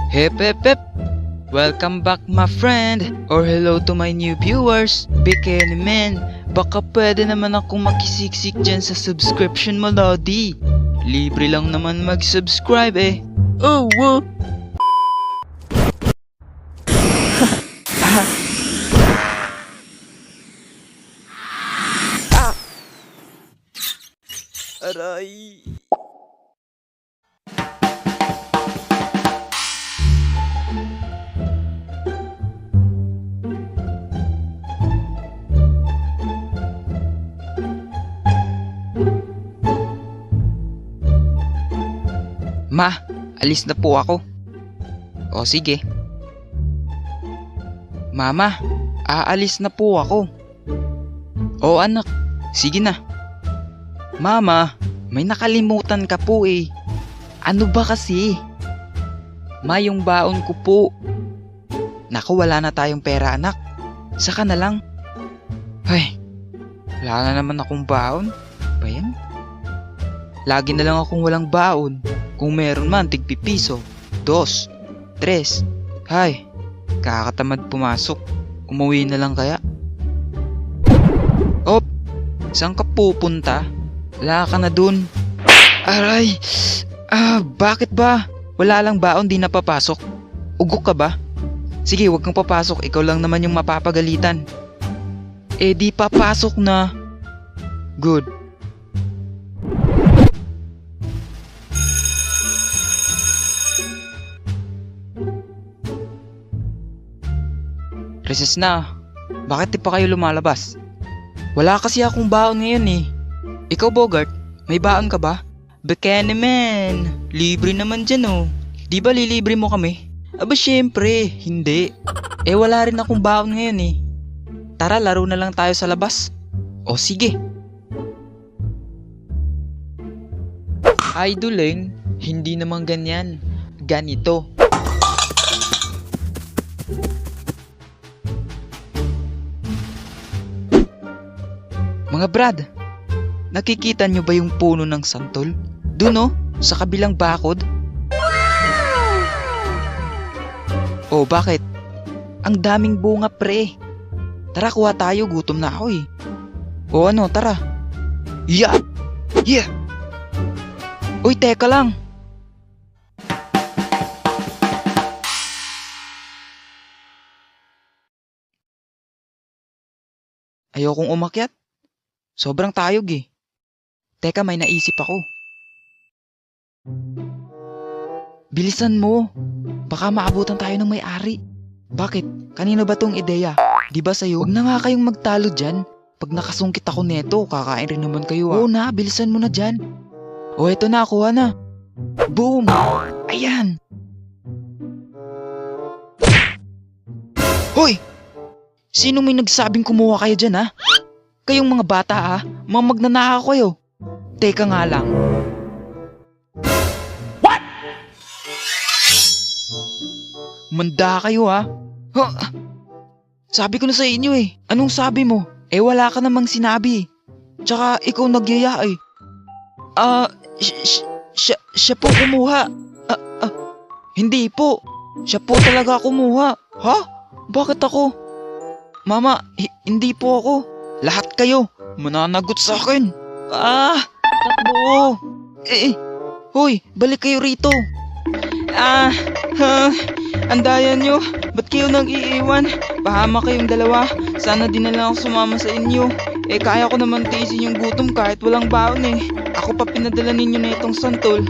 Hep hep hep! Welcome back my friend! Or hello to my new viewers! Bikini man, baka pwede naman akong makisiksik dyan sa subscription mo, Lodi. Libre lang naman mag-subscribe eh. Oh, wow! Aray! Ma, alis na po ako. O sige. Mama, aalis na po ako. O anak, sige na. Mama, may nakalimutan ka po eh. Ano ba kasi? Ma, yung baon ko po. Naku, wala na tayong pera anak. Saka na lang. Ay, wala na naman akong baon. Ba yan? Lagi na lang akong walang baon. Kung meron man, tig-pipiso, 2, 3. Hay, kakatamad pumasok. Umuwi na lang kaya. Op, saan ka pupunta? Wala ka na dun. Aray, bakit ba? Wala lang baon, di napapasok. Ugok ka ba? Sige, wag kang papasok, ikaw lang naman yung mapapagalitan. Eh di papasok na. Good. Recess na. Bakit di pa kayo lumalabas? Wala kasi akong baon ngayon eh. Ikaw Bogart, may baon ka ba? Bikini man, libre naman dyan oh. Di ba lilibre mo kami? Aba syempre, hindi. Eh wala rin akong baon ngayon eh. Tara, laro na lang tayo sa labas. O sige. Idoleng, hindi naman ganyan. Ganito. Mga brad, nakikita nyo ba yung puno ng santol? Doon oh, sa kabilang bakod. Oh, bakit? Ang daming bunga pre. Tara, kuha tayo, gutom na ako eh. O ano, tara. Yeah! Yeah! Uy, teka lang. Ayokong umakyat. Sobrang tayog eh. Teka, may naisip ako. Bilisan mo. Baka maabutan tayo ng may-ari. Bakit? Kanino ba tong ideya? Di ba sa'yo? Huwag na nga kayong magtalo dyan. Pag nakasungkit ako neto, kakain rin naman kayo ah. Oo na, bilisan mo na dyan. O eto na, kuha na. Boom! Ayan! Hoy! Sino may nagsabing kumuha kayo dyan ha? Kayong mga bata ah, mga magnanakaw kayo. Teka nga lang. What? Manda kayo ah. Ha? Sabi ko na sa inyo eh. Anong sabi mo? Eh wala ka namang sinabi. Tsaka ikaw nagyaya eh. Siya po kumuha. Hindi po. Siya po talaga kumuha. Ha? Bakit ako? Mama, hindi po ako. Lahat kayo, mananagot sa akin. Takbo. Hoy, balik kayo rito. Andayan nyo, ba't kayo nag-iiwan? Pahama kayong dalawa, sana din na lang ako sumama sa inyo. Eh kaya ko naman tiisin yung gutom kahit walang baon eh. Ako pa pinadala ninyo na itong santol.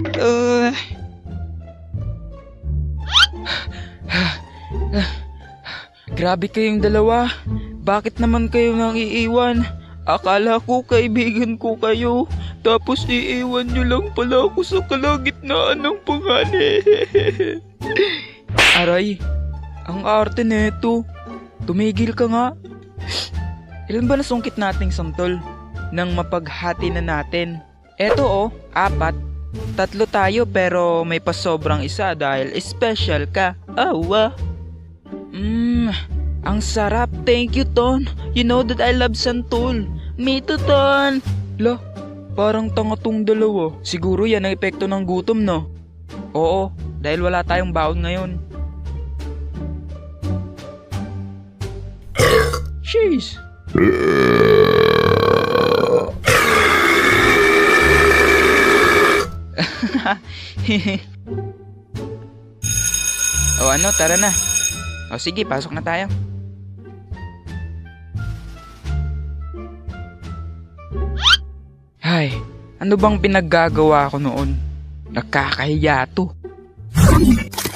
Grabe kayong dalawa. Bakit naman kayo nang iiwan? Akala ko kaibigan ko kayo. Tapos iiwan nyo lang pala ako sa kalagitnaan ng panganib. Aray, ang arte neto. Tumigil ka nga. Ilan ba nasungkit nating santol nang mapaghati na natin? Eto oh, 4. 3 tayo pero may pasobrang isa dahil special ka. Awa. Ang sarap. Thank you, Ton. You know that I love santol. Me too, Ton. La, parang tanga tong dalawa. Siguro yan ang epekto ng gutom, no? Oo, dahil wala tayong baon ngayon. Jeez! O ano, tara na. O sige, pasok na tayo. Ay, ano bang pinaggagawa ko noon? Nakakahiya to.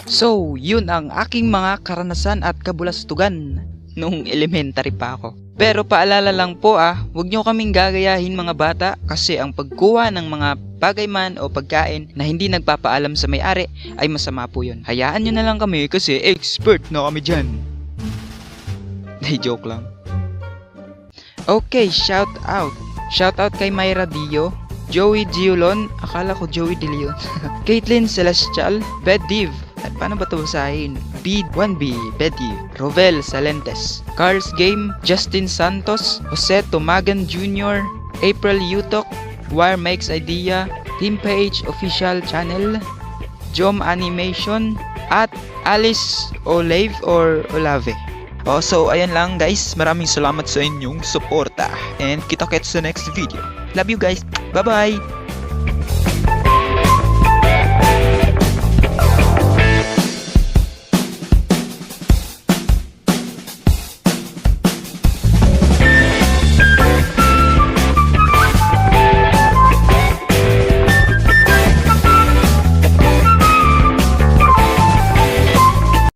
So, yun ang aking mga karanasan at kabulastugan nung elementary pa ako. Pero paalala lang po huwag nyo kaming gagayahin mga bata kasi ang pagkuha ng mga bagay man o pagkain na hindi nagpapaalam sa may-ari ay masama po yun. Hayaan nyo na lang kami kasi expert na kami dyan. Joke lang. Okay, shout out. Shout out kay Myra Dio, Joey Giolon, akala ko Joey De Leon, Caitlin Celestial, Bediv, at paano ba ito basahin? B1B, Bediv, Rovel Salentes, Cars Game, Justin Santos, Jose Tomagan Jr., April Utok, Wire Makes Idea, Team Page Official Channel, Jom Animation, at Alice Olave or Olave. So ayan lang guys, maraming salamat sa inyong suporta and kita-kits sa next video. Love you guys, bye bye!